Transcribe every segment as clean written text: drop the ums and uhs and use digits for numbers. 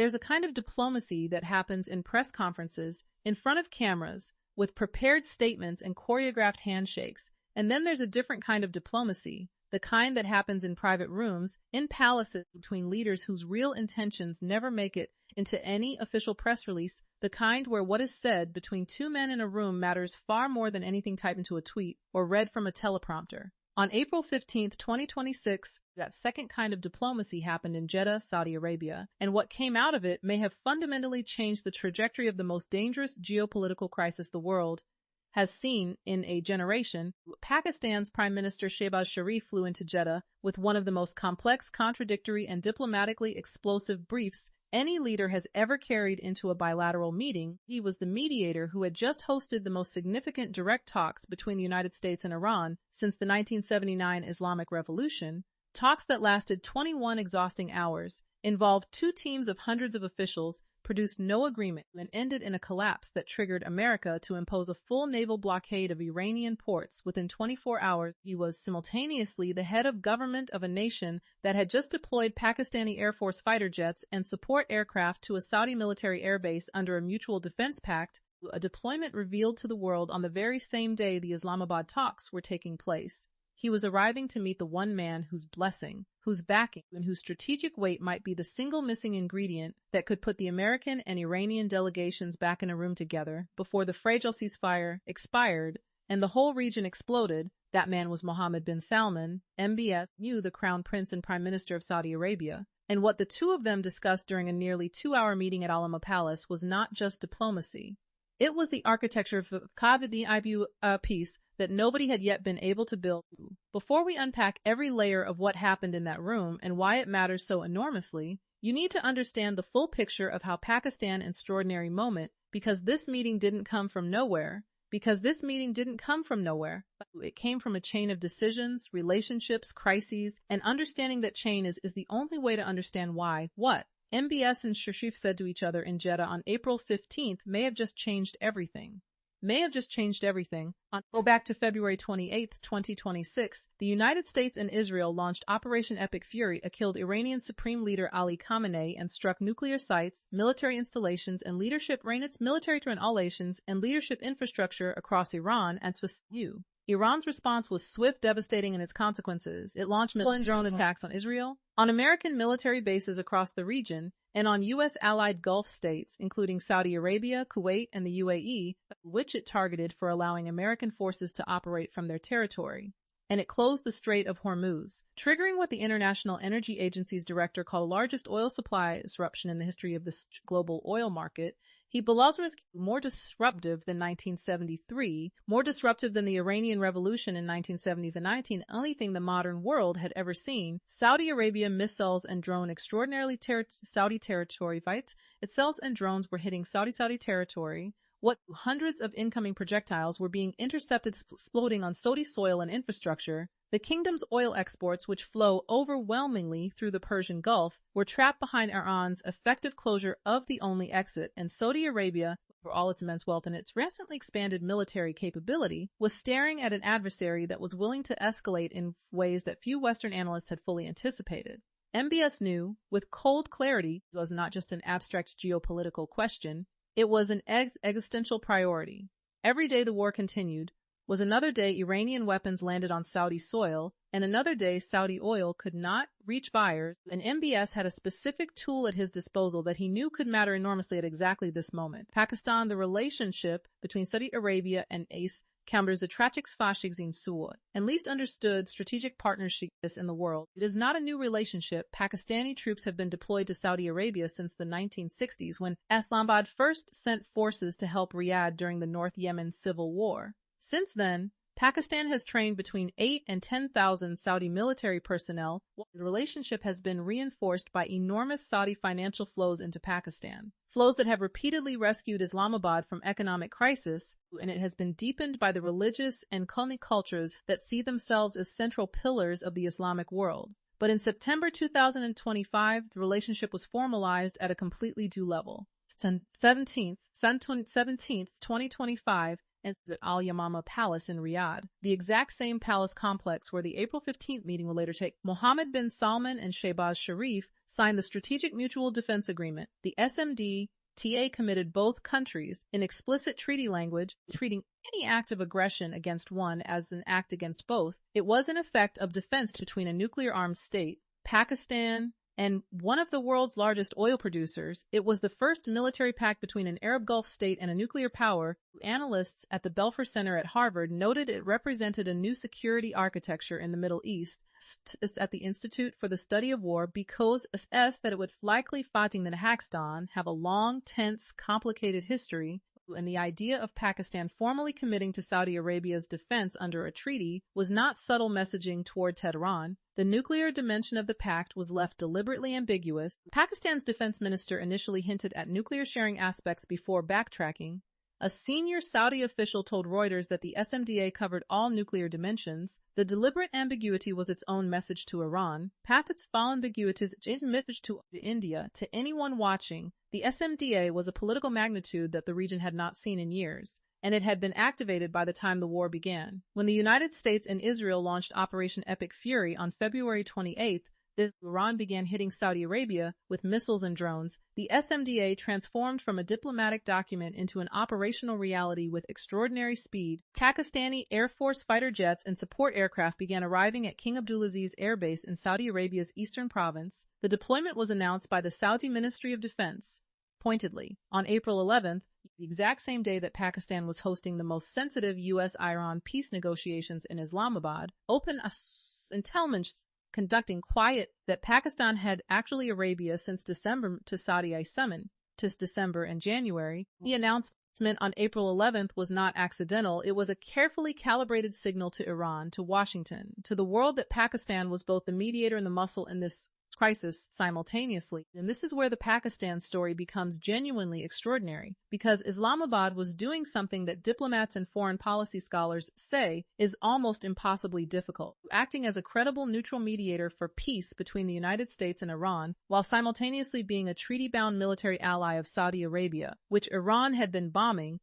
There's a kind of diplomacy that happens in press conferences, in front of cameras, with prepared statements and choreographed handshakes. And then there's a different kind of diplomacy, the kind that happens in private rooms, in palaces between leaders whose real intentions never make it into any official press release, the kind where what is said between two men in a room matters far more than anything typed into a tweet or read from a teleprompter. On April 15, 2026, that second kind of diplomacy happened in Jeddah, Saudi Arabia, and what came out of it may have fundamentally changed the trajectory of the most dangerous geopolitical crisis the world has seen in a generation. Pakistan's Prime Minister Shehbaz Sharif flew into Jeddah with one of the most complex, contradictory, and diplomatically explosive briefs any leader has ever carried into a bilateral meeting. He was the mediator who had just hosted the most significant direct talks between the United States and Iran since the 1979 Islamic Revolution, talks that lasted 21 exhausting hours, involved two teams of hundreds of officials, produced no agreement, and ended in a collapse that triggered America to impose a full naval blockade of Iranian ports within 24 hours. He was simultaneously the head of government of a nation that had just deployed Pakistani Air Force fighter jets and support aircraft to a Saudi military airbase under a mutual defense pact, a deployment revealed to the world on the very same day the Islamabad talks were taking place. He was arriving to meet the one man whose blessing, whose backing, and whose strategic weight might be the single missing ingredient that could put the American and Iranian delegations back in a room together before the fragile ceasefire expired and the whole region exploded. That man was Mohammed bin Salman. MBS knew the Crown Prince and Prime Minister of Saudi Arabia, and what the two of them discussed during a nearly 2-hour meeting at Alama Palace was not just diplomacy. It was the architecture of a peace that nobody had yet been able to build. Before we unpack every layer of what happened in that room and why it matters so enormously, you need to understand the full picture of how Pakistan's extraordinary moment, because this meeting didn't come from nowhere, It came from a chain of decisions, relationships, crises, and understanding that chain is the only way to understand why, what MBS and Sharif said to each other in Jeddah on April 15th may have just changed everything. Go back to February 28, 2026, the United States and Israel launched Operation Epic Fury, killed Iranian Supreme Leader Ali Khamenei and struck nuclear sites, military installations, and leadership and leadership infrastructure across Iran and Switzerland. Iran's response was swift, devastating in its consequences. It launched missile and drone attacks on Israel, on American military bases across the region, and on U.S. allied Gulf states, including Saudi Arabia, Kuwait, and the UAE, which it targeted for allowing American forces to operate from their territory. And it closed the Strait of Hormuz, triggering what the International Energy Agency's director called the largest oil supply disruption in the history of the global oil market. Was more disruptive than 1973, more disruptive than the Iranian Revolution in 1970, the 19th only thing the modern world had ever seen. Saudi Arabia missiles and drone extraordinarily Saudi territory fight. Missiles and drones were hitting Saudi territory. What hundreds of incoming projectiles were being intercepted, exploding on Saudi soil and infrastructure. The kingdom's oil exports, which flow overwhelmingly through the Persian Gulf, were trapped behind Iran's effective closure of the only exit, and Saudi Arabia, for all its immense wealth and its recently expanded military capability, was staring at an adversary that was willing to escalate in ways that few Western analysts had fully anticipated. MBS knew, with cold clarity, it was not just an abstract geopolitical question, it was an existential priority. Every day the war continued was another day Iranian weapons landed on Saudi soil, and another day Saudi oil could not reach buyers, and MBS had a specific tool at his disposal that he knew could matter enormously at exactly this moment. Pakistan, the relationship between Saudi Arabia and ACE counters the tragic Fashigsine Suud, and least understood strategic partnership in the world. It is not a new relationship. Pakistani troops have been deployed to Saudi Arabia since the 1960s, when Islamabad first sent forces to help Riyadh during the North Yemen civil war. Since then, Pakistan has trained between 8,000 and 10,000 Saudi military personnel. The relationship has been reinforced by enormous Saudi financial flows into Pakistan, flows that have repeatedly rescued Islamabad from economic crisis, and it has been deepened by the religious and cultures that see themselves as central pillars of the Islamic world. But in September 2025, the relationship was formalized at a completely new level. 17th, 2025, and at Al Yamama Palace in Riyadh, the exact same palace complex where the April 15th meeting will later take. Mohammed bin Salman and Shehbaz Sharif signed the Strategic Mutual Defense Agreement. The SMD-TA committed both countries, in explicit treaty language, treating any act of aggression against one as an act against both. It was in effect of defense between a nuclear-armed state, Pakistan, and one of the world's largest oil producers. It was the first military pact between an Arab Gulf state and a nuclear power. Analysts at the Belfer Center at Harvard noted it represented a new security architecture in the Middle East. At the Institute for the Study of War, because that it would likely fighting the Pakistan have a long, tense, complicated history, and the idea of Pakistan formally committing to Saudi Arabia's defense under a treaty was not subtle messaging toward Tehran. The nuclear dimension of the pact was left deliberately ambiguous. Pakistan's defense minister initially hinted at nuclear sharing aspects before backtracking. A senior Saudi official told Reuters that the SMDA covered all nuclear dimensions. The deliberate ambiguity was its own message to Iran. Its full ambiguity is its message to India. To anyone watching, the SMDA was a political magnitude that the region had not seen in years, and it had been activated by the time the war began. When the United States and Israel launched Operation Epic Fury on February 28th, Iran began hitting Saudi Arabia with missiles and drones. The SMDA transformed from a diplomatic document into an operational reality with extraordinary speed. Pakistani Air Force fighter jets and support aircraft began arriving at King Abdulaziz Air Base in Saudi Arabia's eastern province. The deployment was announced by the Saudi Ministry of Defense. Pointedly, on April 11th, the exact same day that Pakistan was hosting the most sensitive U.S.-Iran peace negotiations in Islamabad, open intelligence conducting quiet that Pakistan had actually Arabia since December to Saudi summon to December and January. The announcement on April 11th was not accidental. It was a carefully calibrated signal to Iran, to Washington, to the world that Pakistan was both the mediator and the muscle in this crisis simultaneously. And this is where the Pakistan story becomes genuinely extraordinary, because Islamabad was doing something that diplomats and foreign policy scholars say is almost impossibly difficult, acting as a credible neutral mediator for peace between the United States and Iran, while simultaneously being a treaty-bound military ally of Saudi Arabia, which Iran had been bombing.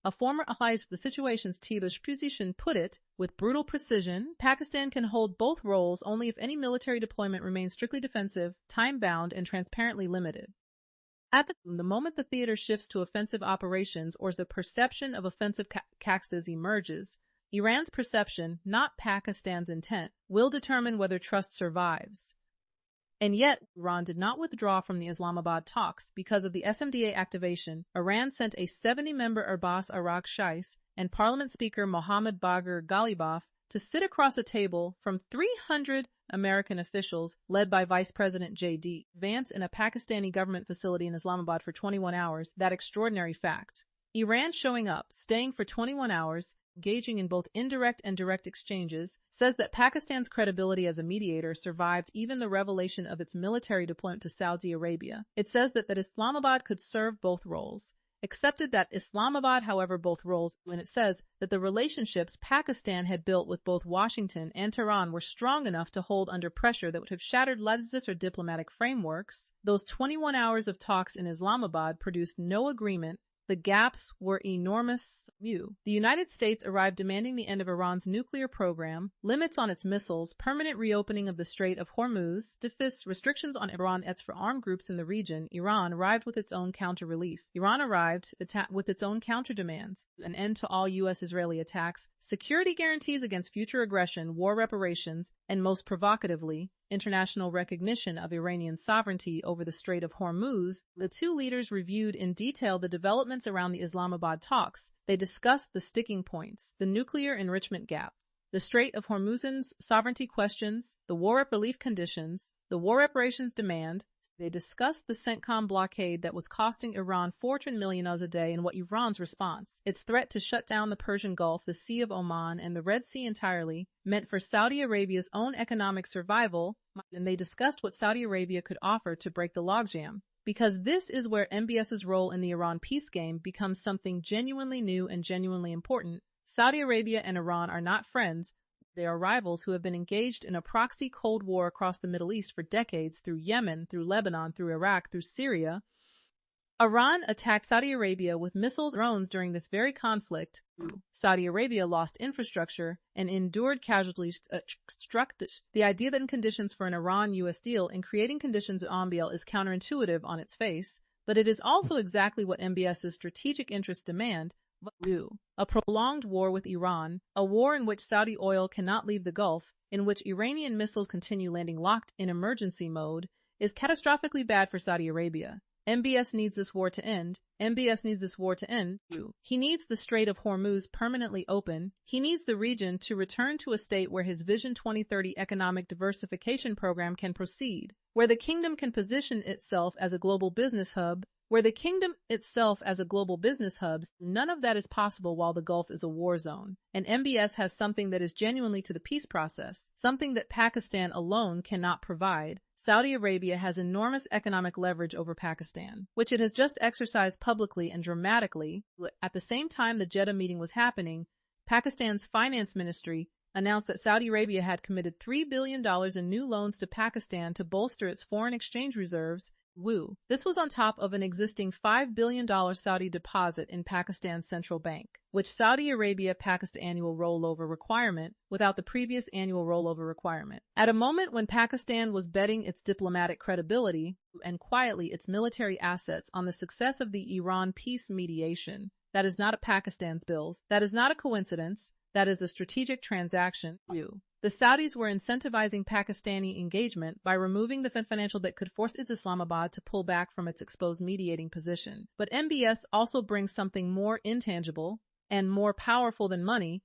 A former ally of the situation's position put it, with brutal precision, Pakistan can hold both roles only if any military deployment remains strictly defensive, time-bound, and transparently limited. At the moment the theater shifts to offensive operations or the perception of offensive tactics emerges, Iran's perception, not Pakistan's intent, will determine whether trust survives. And yet, Iran did not withdraw from the Islamabad talks. Because of the SMDA activation, Iran sent a 70-member Abbas Araq Shais and Parliament Speaker Mohammad Bagher Ghalibaf to sit across a table from 300 American officials led by Vice President J.D. Vance in a Pakistani government facility in Islamabad for 21 hours, that extraordinary fact. Iran showing up, staying for 21 hours, engaging in both indirect and direct exchanges, says that Pakistan's credibility as a mediator survived even the revelation of its military deployment to Saudi Arabia. It says that Islamabad could serve both roles. Accepted that Islamabad, however, both roles, when it says that the relationships Pakistan had built with both Washington and Tehran were strong enough to hold under pressure that would have shattered legislative or diplomatic frameworks. Those 21 hours of talks in Islamabad produced no agreement. The gaps were enormous. The United States arrived demanding the end of Iran's nuclear program, limits on its missiles, permanent reopening of the Strait of Hormuz, restrictions on Iran for armed groups in the region. Iran arrived with its own counter-relief. Iran arrived with its own counter-demands, an end to all U.S.-Israeli attacks, security guarantees against future aggression, war reparations, and most provocatively, international recognition of Iranian sovereignty over the Strait of Hormuz. The two leaders reviewed in detail the developments around the Islamabad talks. They discussed the sticking points, the nuclear enrichment gap, the Strait of Hormuz's sovereignty questions, the war relief conditions, the war reparations demand. They discussed the CENTCOM blockade that was costing Iran $400 million a day and what Iran's response, its threat to shut down the Persian Gulf, the Sea of Oman, and the Red Sea entirely, meant for Saudi Arabia's own economic survival, and they discussed what Saudi Arabia could offer to break the logjam. Because this is where MBS's role in the Iran peace game becomes something genuinely new and genuinely important. Saudi Arabia and Iran are not friends. They are rivals who have been engaged in a proxy Cold War across the Middle East for decades, through Yemen, through Lebanon, through Iraq, through Syria. Iran attacked Saudi Arabia with missiles and drones during this very conflict. Saudi Arabia lost infrastructure and endured casualties. The idea that in conditions for an Iran-US deal and creating conditions at MBS is counterintuitive on its face, but it is also exactly what MBS's strategic interests demand. A prolonged war with Iran, a war in which Saudi oil cannot leave the Gulf, in which Iranian missiles continue landing locked in emergency mode, is catastrophically bad for Saudi Arabia. MBS needs this war to end. MBS needs this war to end. He needs the Strait of Hormuz permanently open. He needs the region to return to a state where his Vision 2030 economic diversification program can proceed, where the kingdom can position itself as a global business hub, None of that is possible while the Gulf is a war zone. And MBS has something that is genuinely to the peace process, something that Pakistan alone cannot provide. Saudi Arabia has enormous economic leverage over Pakistan, which it has just exercised publicly and dramatically. At the same time the Jeddah meeting was happening, Pakistan's finance ministry announced that Saudi Arabia had committed $3 billion in new loans to Pakistan to bolster its foreign exchange reserves. This was on top of an existing $5 billion Saudi deposit in Pakistan's central bank, which Saudi Arabia Pakistan annual rollover requirement without the previous annual rollover requirement. At a moment when Pakistan was betting its diplomatic credibility and quietly its military assets on the success of the Iran peace mediation, that is not Pakistan's bills, that is not a coincidence, that is a strategic transaction. The Saudis were incentivizing Pakistani engagement by removing the financial that could force Islamabad to pull back from its exposed mediating position. But MBS also brings something more intangible and more powerful than money.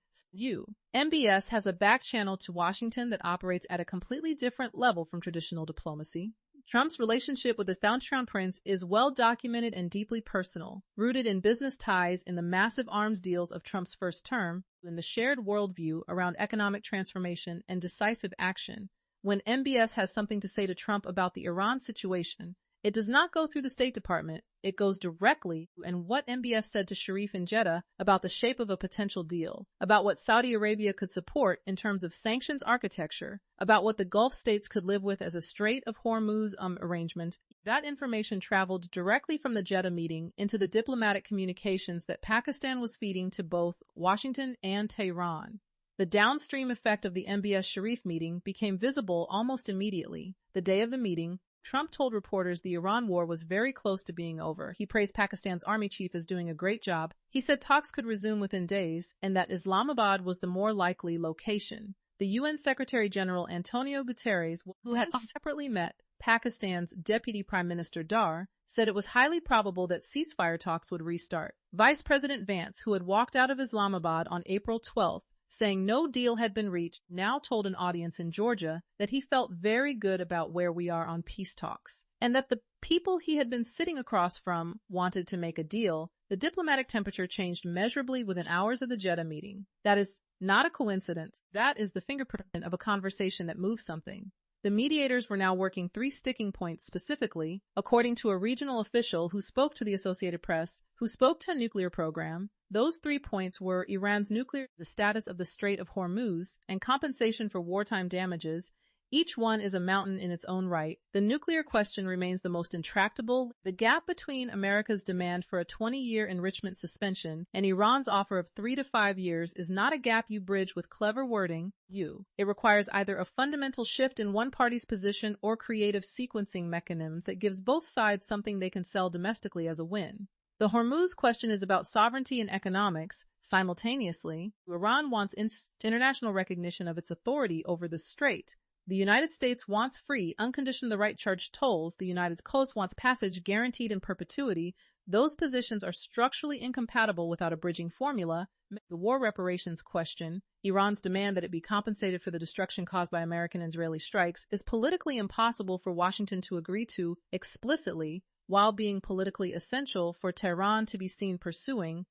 MBS has a back channel to Washington that operates at a completely different level from traditional diplomacy. Trump's relationship with the Saudi Crown Prince is well documented and deeply personal, rooted in business ties in the massive arms deals of Trump's first term, in the shared worldview around economic transformation and decisive action. When MBS has something to say to Trump about the Iran situation, it does not go through the State Department, it goes directly, and what MBS said to Sharif in Jeddah about the shape of a potential deal, about what Saudi Arabia could support in terms of sanctions architecture, about what the Gulf states could live with as a Strait of Hormuz arrangement, that information traveled directly from the Jeddah meeting into the diplomatic communications that Pakistan was feeding to both Washington and Tehran. The downstream effect of the MBS Sharif meeting became visible almost immediately. The day of the meeting, Trump told reporters the Iran war was very close to being over. He praised Pakistan's army chief as doing a great job. He said talks could resume within days and that Islamabad was the more likely location. The UN Secretary General Antonio Guterres, who had separately met Pakistan's Deputy Prime Minister Dar, said it was highly probable that ceasefire talks would restart. Vice President Vance, who had walked out of Islamabad on April 12th, saying no deal had been reached, now told an audience in Georgia that he felt very good about where we are on peace talks, and that the people he had been sitting across from wanted to make a deal. The diplomatic temperature changed measurably within hours of the Jeddah meeting. That is not a coincidence. That is the fingerprint of a conversation that moves something. The mediators were now working 3 sticking points specifically, according to a regional official who spoke to the Associated Press, who spoke to a nuclear program. Those 3 points were Iran's nuclear, the status of the Strait of Hormuz, and compensation for wartime damages. Each one is a mountain in its own right. The nuclear question remains the most intractable. The gap between America's demand for a 20-year enrichment suspension and Iran's offer of 3 to 5 years is not a gap you bridge with clever wording. It requires either a fundamental shift in one party's position or creative sequencing mechanisms that gives both sides something they can sell domestically as a win. The Hormuz question is about sovereignty and economics. Simultaneously, Iran wants international recognition of its authority over the strait. The United States wants free, unconditional right charge tolls. The United States wants passage guaranteed in perpetuity. Those positions are structurally incompatible without a bridging formula. The war reparations question, Iran's demand that it be compensated for the destruction caused by American and Israeli strikes, is politically impossible for Washington to agree to explicitly, while being politically essential for Tehran to be seen pursuing.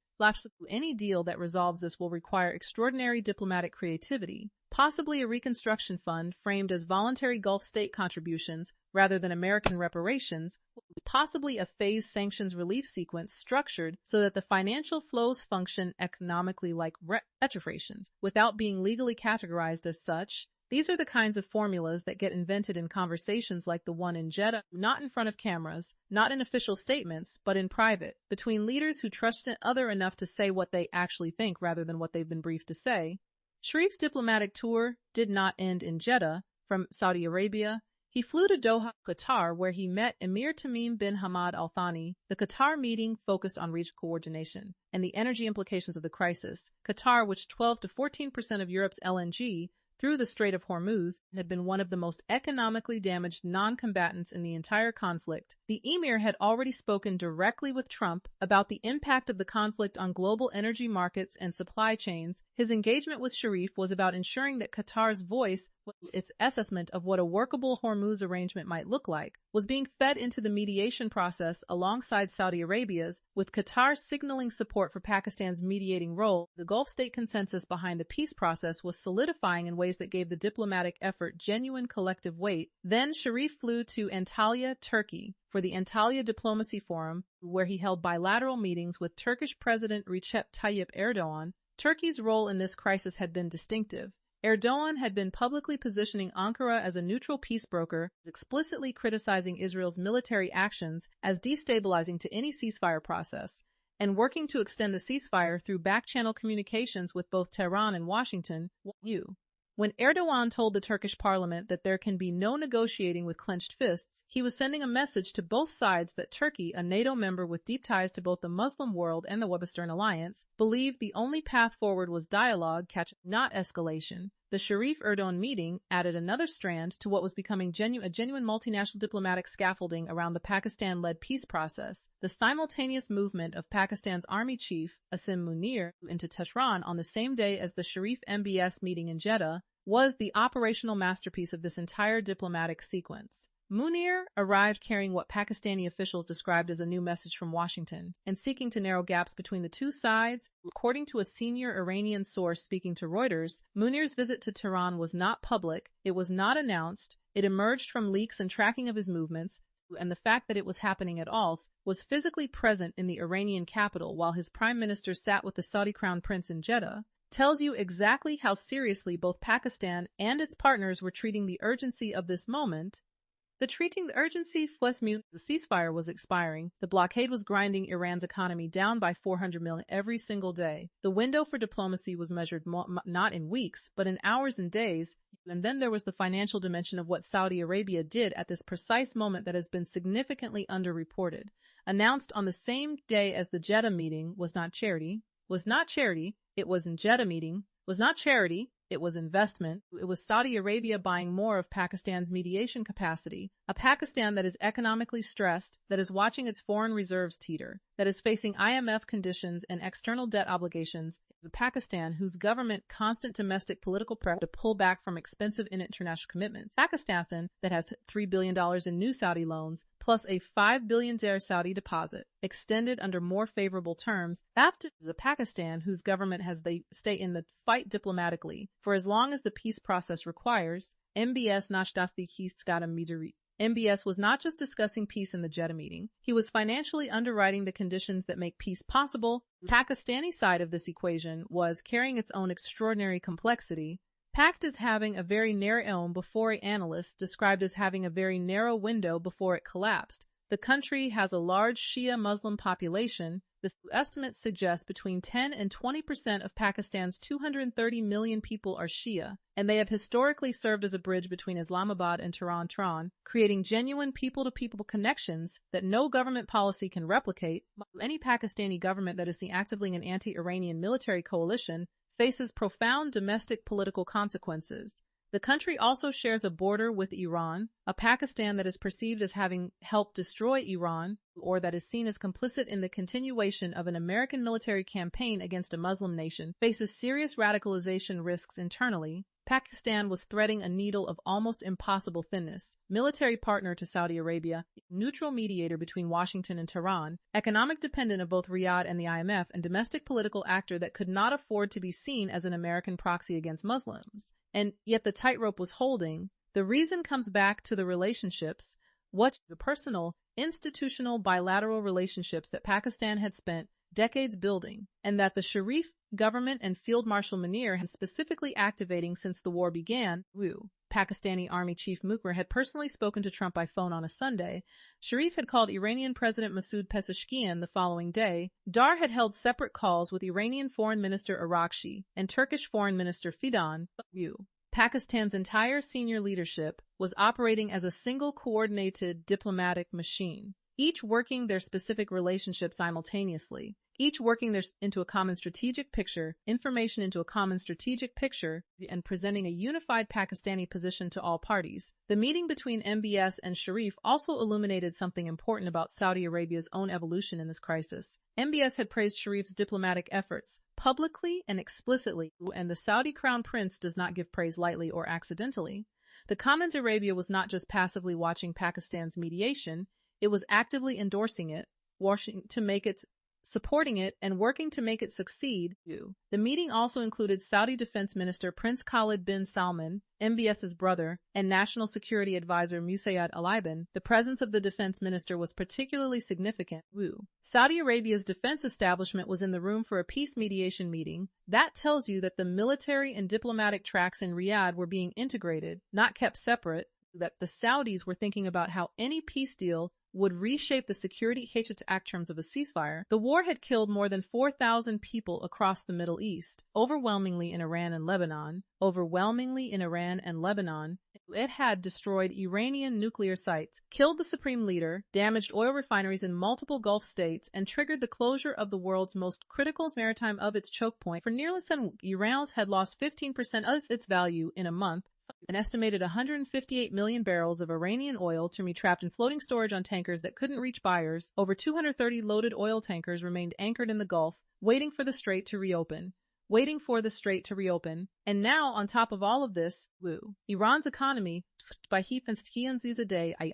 Any deal that resolves this will require extraordinary diplomatic creativity, possibly a reconstruction fund framed as voluntary Gulf state contributions rather than American reparations, possibly a phased sanctions relief sequence structured so that the financial flows function economically like reparations without being legally categorized as such. These are the kinds of formulas that get invented in conversations like the one in Jeddah, not in front of cameras, not in official statements, but in private, between leaders who trust each other enough to say what they actually think rather than what they've been briefed to say. Sharif's diplomatic tour did not end in Jeddah. From Saudi Arabia, he flew to Doha, Qatar, where he met Emir Tamim bin Hamad Al Thani. The Qatar meeting focused on regional coordination and the energy implications of the crisis. Qatar, which 12 to 14% of Europe's LNG through the Strait of Hormuz, had been one of the most economically damaged non-combatants in the entire conflict. The emir had already spoken directly with Trump about the impact of the conflict on global energy markets and supply chains. His engagement with Sharif was about ensuring that Qatar's voice, its assessment of what a workable Hormuz arrangement might look like, was being fed into the mediation process alongside Saudi Arabia's, with Qatar signaling support for Pakistan's mediating role. The Gulf state consensus behind the peace process was solidifying in ways that gave the diplomatic effort genuine collective weight. Then Sharif flew to Antalya, Turkey, for the Antalya Diplomacy Forum, where he held bilateral meetings with Turkish President Recep Tayyip Erdogan. Turkey's role in this crisis had been distinctive. Erdogan had been publicly positioning Ankara as a neutral peace broker, explicitly criticizing Israel's military actions as destabilizing to any ceasefire process, and working to extend the ceasefire through back-channel communications with both Tehran and Washington. When Erdogan told the Turkish parliament that there can be no negotiating with clenched fists, he was sending a message to both sides that Turkey, a NATO member with deep ties to both the Muslim world and the Western Alliance, believed the only path forward was dialogue, not escalation. The Sharif-Erdogan meeting added another strand to what was becoming a genuine multinational diplomatic scaffolding around the Pakistan-led peace process. The simultaneous movement of Pakistan's army chief, Asim Munir, into Tehran on the same day as the Sharif MBS meeting in Jeddah was the operational masterpiece of this entire diplomatic sequence. Munir arrived carrying what Pakistani officials described as a new message from Washington, and seeking to narrow gaps between the two sides. According to a senior Iranian source speaking to Reuters, Munir's visit to Tehran was not public, it was not announced, it emerged from leaks and tracking of his movements, and the fact that it was happening at all, was physically present in the Iranian capital while his prime minister sat with the Saudi crown prince in Jeddah, tells you exactly how seriously both Pakistan and its partners were treating the urgency of this moment. The ceasefire was expiring. The blockade was grinding Iran's economy down by 400 million every single day. The window for diplomacy was measured not in weeks, but in hours and days. And then there was the financial dimension of what Saudi Arabia did at this precise moment that has been significantly underreported. Announced on the same day as the Jeddah meeting was not charity, it was in Jeddah meeting, was not charity, it was investment. It was Saudi Arabia buying more of Pakistan's mediation capacity, a Pakistan that is economically stressed, that is watching its foreign reserves teeter, that is facing IMF conditions and external debt obligations. A Pakistan whose government constant domestic political pressure to pull back from expensive international commitments. Pakistan that has $3 billion in new Saudi loans, plus a $5 billion Saudi deposit, extended under more favorable terms. After the Pakistan whose government has they stay in the fight diplomatically for as long as the peace process requires. MBS MBS was not just discussing peace in the Jeddah meeting. He was financially underwriting the conditions that make peace possible. The Pakistani side of this equation was carrying its own extraordinary complexity. PACT is having a very narrow before analysts described as having a very narrow window before it collapsed. The country has a large Shia Muslim population. The estimates suggest between 10 and 20% of Pakistan's 230 million people are Shia, and they have historically served as a bridge between Islamabad and Tehran, creating genuine people-to-people connections that no government policy can replicate. Any Pakistani government that is actively an anti-Iranian military coalition faces profound domestic political consequences. The country also shares a border with Iran, a Pakistan that is perceived as having helped destroy Iran, or that is seen as complicit in the continuation of an American military campaign against a Muslim nation, faces serious radicalization risks internally. Pakistan was threading a needle of almost impossible thinness. Military partner to Saudi Arabia, neutral mediator between Washington and Tehran, economic dependent of both Riyadh and the IMF, and domestic political actor that could not afford to be seen as an American proxy against Muslims. And yet the tightrope was holding. The reason comes back to the relationships, the personal, institutional, bilateral relationships that Pakistan had spent decades building, and that the Sharif government and Field Marshal Munir had specifically activating since the war began. Pakistani Army Chief Mukher had personally spoken to Trump by phone on a Sunday. Sharif had called Iranian President Masoud Pezeshkian the following day. Dar had held separate calls with Iranian Foreign Minister Arakchi and Turkish Foreign Minister Fidan. Pakistan's entire senior leadership was operating as a single coordinated diplomatic machine, each working their specific relationship simultaneously, each working into a common strategic picture, information into a common strategic picture, and presenting a unified Pakistani position to all parties. The meeting between MBS and Sharif also illuminated something important about Saudi Arabia's own evolution in this crisis. MBS had praised Sharif's diplomatic efforts, publicly and explicitly, and the Saudi Crown Prince does not give praise lightly or accidentally. The Commons Arabia was not just passively watching Pakistan's mediation, it was actively endorsing it, supporting it, and working to make it succeed. The meeting also included Saudi Defense Minister Prince Khalid bin Salman, MBS's brother, and National Security Advisor Musayyad Al-Ibn. The presence of the defense minister was particularly significant. Saudi Arabia's defense establishment was in the room for a peace mediation meeting. That tells you that the military and diplomatic tracks in Riyadh were being integrated, not kept separate, that the Saudis were thinking about how any peace deal would reshape the security act terms of a ceasefire. The war had killed more than 4,000 people across the Middle East, overwhelmingly in Iran and Lebanon. It had destroyed Iranian nuclear sites, killed the supreme leader, damaged oil refineries in multiple Gulf states, and triggered the closure of the world's most critical maritime of its choke point. For nearly 7 weeks, Iran had lost 15% of its value in a month. An estimated 158 million barrels of Iranian oil to be trapped in floating storage on tankers that couldn't reach buyers. Over 230 loaded oil tankers remained anchored in the Gulf, waiting for the Strait to reopen. And now, on top of all of this, Iran's economy, by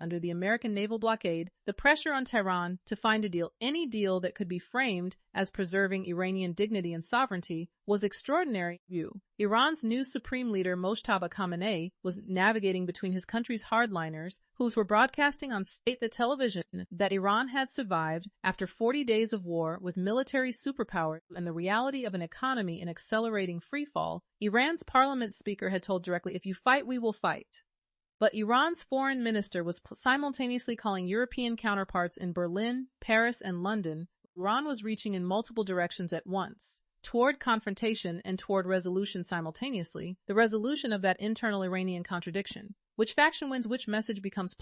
under the American naval blockade, the pressure on Tehran to find a deal, any deal that could be framed as preserving Iranian dignity and sovereignty, was extraordinary. Iran's new supreme leader Mojtaba Khamenei was navigating between his country's hardliners, who were broadcasting on state television that Iran had survived after 40 days of war with military superpowers and the reality of an economy in accelerating freefall. Iran's parliament speaker had told directly, "If you fight, we will fight." But Iran's foreign minister was simultaneously calling European counterparts in Berlin, Paris, and London. Iran was reaching in multiple directions at once, toward confrontation and toward resolution simultaneously, the resolution of that internal Iranian contradiction. Which faction wins which message becomes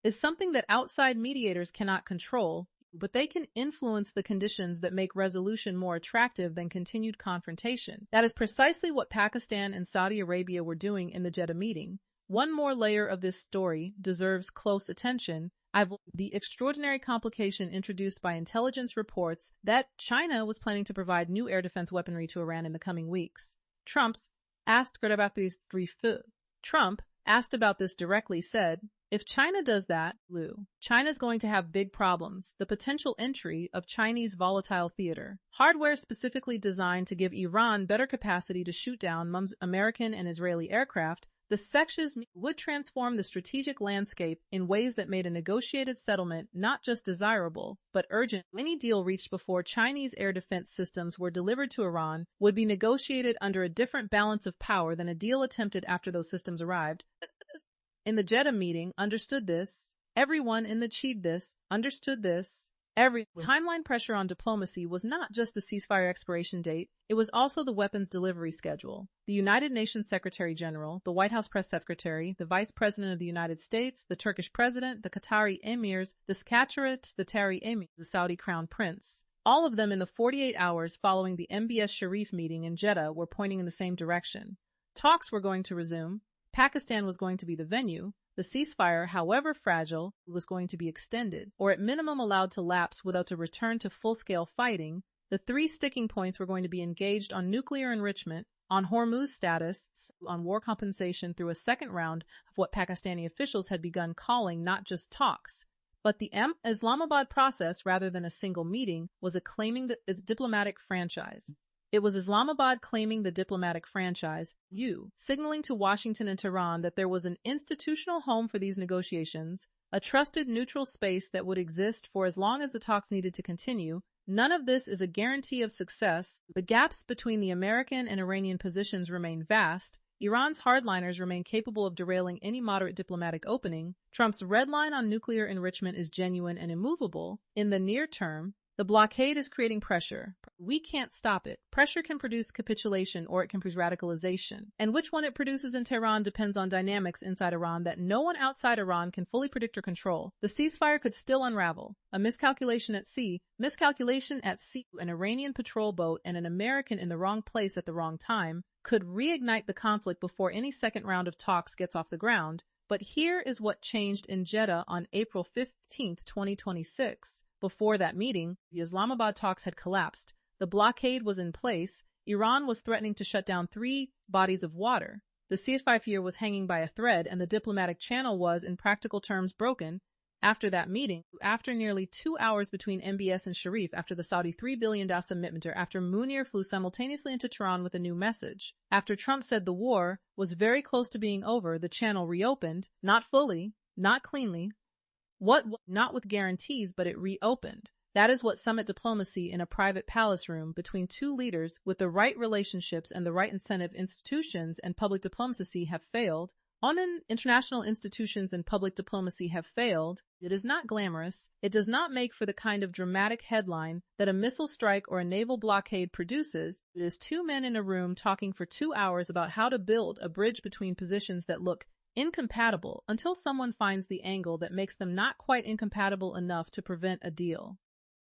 is something that outside mediators cannot control, but they can influence the conditions that make resolution more attractive than continued confrontation. That is precisely what Pakistan and Saudi Arabia were doing in the Jeddah meeting. One more layer of this story deserves close attention. The extraordinary complication introduced by intelligence reports that China was planning to provide new air defense weaponry to Iran in the coming weeks. Trump, asked about this directly, said, "If China does that, China's going to have big problems. The potential entry of Chinese volatile theater, hardware specifically designed to give Iran better capacity to shoot down American and Israeli aircraft, the sections would transform the strategic landscape in ways that made a negotiated settlement not just desirable, but urgent. Any deal reached before Chinese air defense systems were delivered to Iran would be negotiated under a different balance of power than a deal attempted after those systems arrived." In the Jeddah meeting, everyone understood this. Timeline pressure on diplomacy was not just the ceasefire expiration date, it was also the weapons delivery schedule. The United Nations Secretary General, the White House Press Secretary, the Vice President of the United States, the Turkish President, the Qatari Emirs, the Scatcharat, the Tari Emir, the Saudi Crown Prince. All of them in the 48 hours following the MBS Sharif meeting in Jeddah were pointing in the same direction. Talks were going to resume. Pakistan was going to be the venue. The ceasefire, however fragile, was going to be extended, or at minimum allowed to lapse without a return to full-scale fighting. The 3 sticking points were going to be engaged on nuclear enrichment, on Hormuz status, on war compensation through a second round of what Pakistani officials had begun calling not just talks, but the Islamabad process rather than a single meeting was claiming its diplomatic franchise. It was Islamabad claiming the diplomatic franchise, signaling to Washington and Tehran that there was an institutional home for these negotiations, a trusted neutral space that would exist for as long as the talks needed to continue, None of this is a guarantee of success. The gaps between the American and Iranian positions remain vast. Iran's hardliners remain capable of derailing any moderate diplomatic opening. Trump's red line on nuclear enrichment is genuine and immovable. In the near term, the blockade is creating pressure. We can't stop it. Pressure can produce capitulation or it can produce radicalization. And which one it produces in Tehran depends on dynamics inside Iran that no one outside Iran can fully predict or control. The ceasefire could still unravel. A miscalculation at sea, an Iranian patrol boat and an American in the wrong place at the wrong time could reignite the conflict before any second round of talks gets off the ground. But here is what changed in Jeddah on April 15, 2026. Before that meeting, the Islamabad talks had collapsed. The blockade was in place. Iran was threatening to shut down 3 bodies of water. The ceasefire was hanging by a thread, and the diplomatic channel was, in practical terms, broken. After that meeting, after nearly 2 hours between MBS and Sharif, after the Saudi $3 billion commitment, after Munir flew simultaneously into Tehran with a new message, after Trump said the war was very close to being over, the channel reopened, not fully, not cleanly, not with guarantees, but it reopened. That is what summit diplomacy in a private palace room between 2 leaders with the right relationships and the right incentive institutions and public diplomacy have failed. International institutions and public diplomacy have failed. It is not glamorous. It does not make for the kind of dramatic headline that a missile strike or a naval blockade produces. It is 2 men in a room talking for 2 hours about how to build a bridge between positions that look incompatible until someone finds the angle that makes them not quite incompatible enough to prevent a deal.